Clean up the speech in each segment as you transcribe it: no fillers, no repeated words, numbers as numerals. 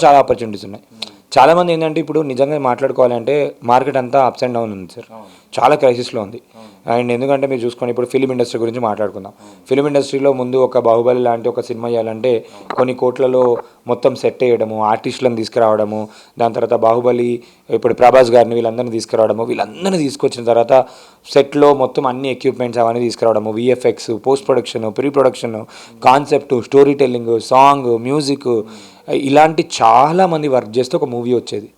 చాలా ఆపర్చునిటీస్ ఉన్నాయి. చాలామంది ఏంటంటే ఇప్పుడు నిజంగా మాట్లాడుకోవాలంటే మార్కెట్ అంతా అప్స్ అండ్ డౌన్ ఉంది సార్, చాలా క్రైసిస్లో ఉంది. అండ్ ఎందుకంటే మీరు చూసుకొని ఇప్పుడు ఫిలిం ఇండస్ట్రీ గురించి మాట్లాడుకుందాం. ఫిలిం ఇండస్ట్రీలో ముందు ఒక బాహుబలి లాంటి ఒక సినిమా చేయాలంటే కొన్ని కోట్లలో మొత్తం సెట్ వేయడము, ఆర్టిస్టులను తీసుకురావడము, దాని తర్వాత బాహుబలి ఇప్పుడు ప్రభాస్ గారిని వీళ్ళందరినీ తీసుకురావడము, వీళ్ళందరినీ తీసుకొచ్చిన తర్వాత సెట్లో మొత్తం అన్ని ఎక్విప్మెంట్స్ అవన్నీ తీసుకురావడము, VFX, post production, pre production, concept, story telling, song, music, ఇలాంటి చాలామంది వర్క్ చేస్తే ఒక మూవీ వచ్చేది.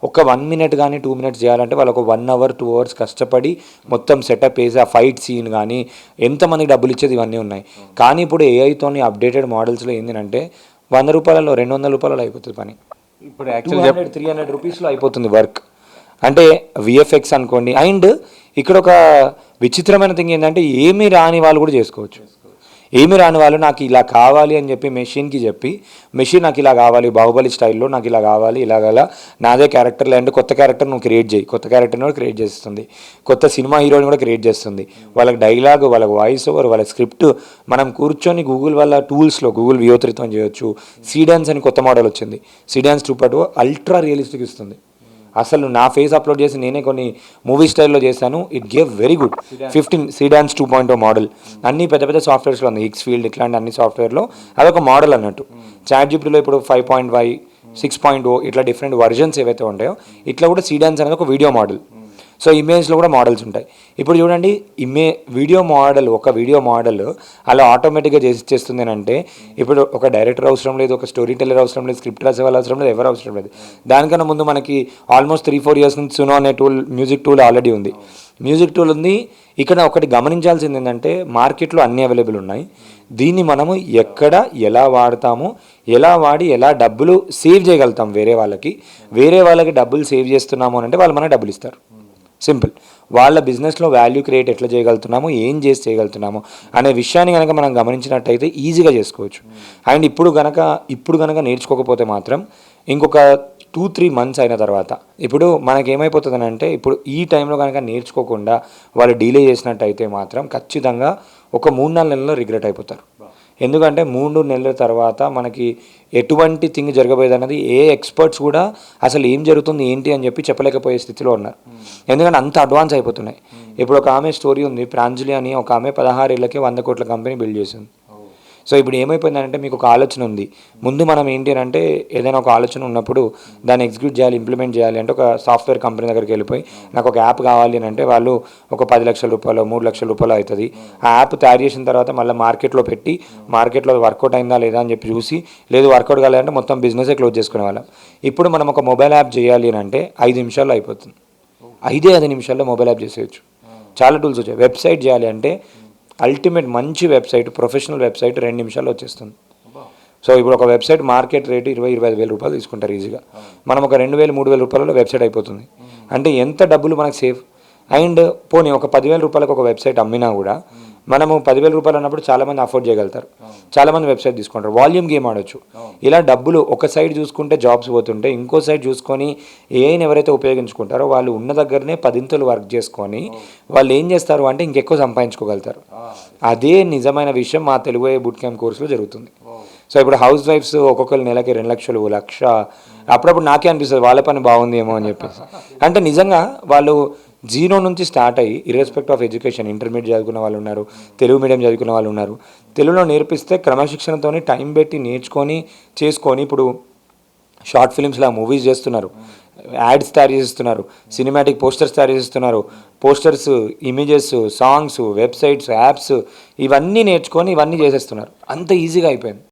ఒక 1 మినిట్ కానీ 2 మినిట్స్ చేయాలంటే వాళ్ళు ఒక 1 అవర్ 2 అవర్స్ కష్టపడి మొత్తం సెటప్ వేసి ఆ ఫైట్ సీన్ కానీ ఎంతమందికి డబ్బులు ఇచ్చేది ఇవన్నీ ఉన్నాయి. కానీ ఇప్పుడు ఏఐతోని అప్డేటెడ్ మోడల్స్లో ఏంటంటే 100 రూపాయలలో 200 రూపాయలలో అయిపోతుంది పని. ఇప్పుడు యాక్చువల్గా 300 రూపీస్లో అయిపోతుంది వర్క్. అంటే విఎఫ్ఎక్స్ అనుకోండి. అండ్ ఇక్కడ ఒక విచిత్రమైన థింగ్ ఏంటంటే ఏమీ రాని వాళ్ళు కూడా చేసుకోవచ్చు. ఏమి రాని వాళ్ళు నాకు ఇలా కావాలి అని చెప్పి మెషిన్కి చెప్పి, మెషిన్ నాకు ఇలా కావాలి, బాహుబలి స్టైల్లో నాకు ఇలా కావాలి, ఇలాగలా నాదే క్యారెక్టర్ లేదంటే కొత్త క్యారెక్టర్ నువ్వు క్రియేట్ చేయి, కొత్త క్యారెక్టర్ని కూడా క్రియేట్ చేస్తుంది, కొత్త సినిమా హీరోని కూడా క్రియేట్ చేస్తుంది. వాళ్ళకి డైలాగ్, వాళ్ళకి వాయిస్ ఓవర్, వాళ్ళ స్క్రిప్ట్ మనం కూర్చొని గూగుల్ వల్ల టూల్స్లో గూగుల్ వియో3తో చేయొచ్చు. సీడాన్స్ అని కొత్త మోడల్ వచ్చింది, సీడాన్స్ 2.0 అల్ట్రా రియలిస్టిక్ ఇస్తుంది. అసలు నా ఫేస్ అప్లోడ్ చేసి నేనే కొన్ని మూవీ స్టైల్లో చేశాను. It gave very good. 15 సీడాన్స్ 2.0 model అన్ని పెద్ద పెద్ద సాఫ్ట్వేర్స్లో ఉంది, ఎక్స్ ఫీల్డ్ ఇట్లాంటి అన్ని సాఫ్ట్వేర్లో అదొక మోడల్ అన్నట్టు. చాట్ జీపీటీలో ఇప్పుడు 5.5, 6.0 ఇట్లా డిఫరెంట్ వర్జన్స్ ఏవైతే ఉంటాయో ఇట్లా కూడా సీడాన్స్ అనేది ఒక వీడియో మోడల్. సో ఇమేజ్లో కూడా మోడల్స్ ఉంటాయి. ఇప్పుడు చూడండి, వీడియో మోడల్ అలా ఆటోమేటిక్గా చేస్తుంది అని అంటే ఇప్పుడు ఒక డైరెక్టర్ అవసరం లేదు, ఒక స్టోరీ టెల్లర్ అవసరం లేదు, స్క్రిప్ట్ రాసే వాళ్ళు అవసరం లేదు, ఎవరు అవసరం లేదు. దానికన్నా ముందు మనకి ఆల్మోస్ట్ 3-4 ఇయర్స్ నుంచి సునో అనే మ్యూజిక్ టూల్ ఆల్రెడీ ఉంది. ఇక్కడ ఒకటి గమనించాల్సింది ఏంటంటే మార్కెట్లో అన్ని అవైలబుల్ ఉన్నాయి. దీన్ని మనము ఎక్కడ ఎలా వాడతాము, ఎలా వాడి ఎలా డబ్బులు సేవ్ చేయగలుగుతాం, వేరే వాళ్ళకి డబ్బులు సేవ్ చేస్తున్నాము అంటే వాళ్ళు మనకు డబ్బులు ఇస్తారు. సింపుల్. వాళ్ళ బిజినెస్లో వాల్యూ క్రియేట్ ఎట్లా చేయగలుగుతున్నాము, ఏం చేసి చేయగలుగుతున్నాము అనే విషయాన్ని కనుక మనం గమనించినట్టయితే ఈజీగా చేసుకోవచ్చు. అండ్ ఇప్పుడు కనుక నేర్చుకోకపోతే మాత్రం ఇంకొక 2-3 మంత్స్ అయిన తర్వాత ఇప్పుడు మనకేమైపోతుందని అంటే ఇప్పుడు ఈ టైంలో కనుక నేర్చుకోకుండా వాళ్ళు డీలే చేసినట్టయితే మాత్రం ఖచ్చితంగా ఒక 3-4 నెలల్లో రిగ్రెట్ అయిపోతారు. ఎందుకంటే 3 నెలల తర్వాత మనకి ఎటువంటి థింగ్ జరగబోయేది అన్నది ఏ ఎక్స్పర్ట్స్ కూడా అసలు ఏం జరుగుతుంది ఏంటి అని చెప్పి చెప్పలేకపోయే స్థితిలో ఉన్నారు. ఎందుకంటే అంత అడ్వాన్స్ అయిపోతున్నాయి. ఇప్పుడు ఒక ఆమె స్టోరీ ఉంది, ప్రాంజలి అని ఒక ఆమె 16 ఏళ్ళకి 100 కోట్ల కంపెనీ బిల్డ్ చేసింది. సో ఇప్పుడు ఏమైపోయిందంటే మీకు ఒక ఆలోచన ఉంది, ముందు మనం ఏంటి అని అంటే ఏదైనా ఒక ఆలోచన ఉన్నప్పుడు దాన్ని ఎగ్జిక్యూట్ చేయాలి, ఇంప్లిమెంట్ చేయాలి అంటే ఒక సాఫ్ట్వేర్ కంపెనీ దగ్గరికి వెళ్ళిపోయి నాకు ఒక యాప్ కావాలి అని అంటే వాళ్ళు ఒక 10 లక్షల రూపాయలు 3 లక్షల రూపాయలు అవుతుంది. ఆ యాప్ తయారు చేసిన తర్వాత మళ్ళీ మార్కెట్లో పెట్టి మార్కెట్లో వర్కౌట్ అయిందా లేదా అని చెప్పి చూసి, లేదు వర్కౌట్ కాలేదంటే మొత్తం బిజినెసే క్లోజ్ చేసుకునే వాళ్ళం. ఇప్పుడు మనం ఒక మొబైల్ యాప్ చేయాలి అని అంటే 5 నిమిషాల్లో అయిపోతుంది. 5 నిమిషాల్లో మొబైల్ యాప్ చేసేయచ్చు. చాలా టూల్స్ వచ్చాయి. వెబ్సైట్ చేయాలి అంటే అల్టిమేట్ మంచి వెబ్సైట్, ప్రొఫెషనల్ వెబ్సైట్ 2 నిమిషాల్లో వచ్చేస్తుంది. సో ఇప్పుడు ఒక వెబ్సైట్ మార్కెట్ రేటు 20-25 వేల రూపాయలు తీసుకుంటారు ఈజీగా. మనం ఒక 2,000-3,000 రూపాయలలో వెబ్సైట్ అయిపోతుంది. అంటే ఎంత డబ్బులు మనకు సేఫ్. అండ్ పోనీ ఒక 10,000 రూపాయలకు ఒక వెబ్సైట్ అమ్మినా కూడా మనము 10,000 రూపాయలు అన్నప్పుడు చాలామంది అఫోర్డ్ చేయగలుగుతారు, చాలామంది వెబ్సైట్ తీసుకుంటారు, వాల్యూమ్ గేమ్ ఆడొచ్చు. ఇలా డబ్బులు ఒక సైడ్ చూసుకుంటే జాబ్స్ పోతుంటే ఇంకో సైడ్ చూసుకొని ఏఐని ఎవరైతే ఉపయోగించుకుంటారో వాళ్ళు ఉన్న దగ్గరనే 10 వర్క్ చేసుకొని వాళ్ళు ఏం చేస్తారు అంటే ఇంకెక్కువ సంపాదించుకోగలుగుతారు. అదే నిజమైన విషయం మా తెలుగు బూట్ క్యాంప్ కోర్సులో జరుగుతుంది. సో ఇప్పుడు హౌస్ వైఫ్స్ ఒక్కొక్కరు నెలకి 2 లక్షలు, 1 లక్ష, అప్పుడప్పుడు నాకే అనిపిస్తుంది వాళ్ళ పని బాగుంది ఏమో అని చెప్పేసి. అంటే నిజంగా వాళ్ళు 0 నుంచి స్టార్ట్ అయ్యి ఇర్రెస్పెక్ట్ ఆఫ్ ఎడ్యుకేషన్, ఇంటర్మీడియట్ చదువుకున్న వాళ్ళు ఉన్నారు, తెలుగు మీడియం చదువుకున్న వాళ్ళు ఉన్నారు. తెలుగులో నేర్పిస్తే క్రమశిక్షణతో టైం పెట్టి నేర్చుకొని చేసుకొని ఇప్పుడు షార్ట్ ఫిల్మ్స్లా మూవీస్ చేస్తున్నారు, యాడ్స్ తయారు చేస్తున్నారు, సినిమాటిక్ పోస్టర్స్ తయారు చేస్తున్నారు, posters, images, songs, websites, apps ఇవన్నీ నేర్చుకొని ఇవన్నీ చేసేస్తున్నారు. అంత ఈజీగా అయిపోయింది.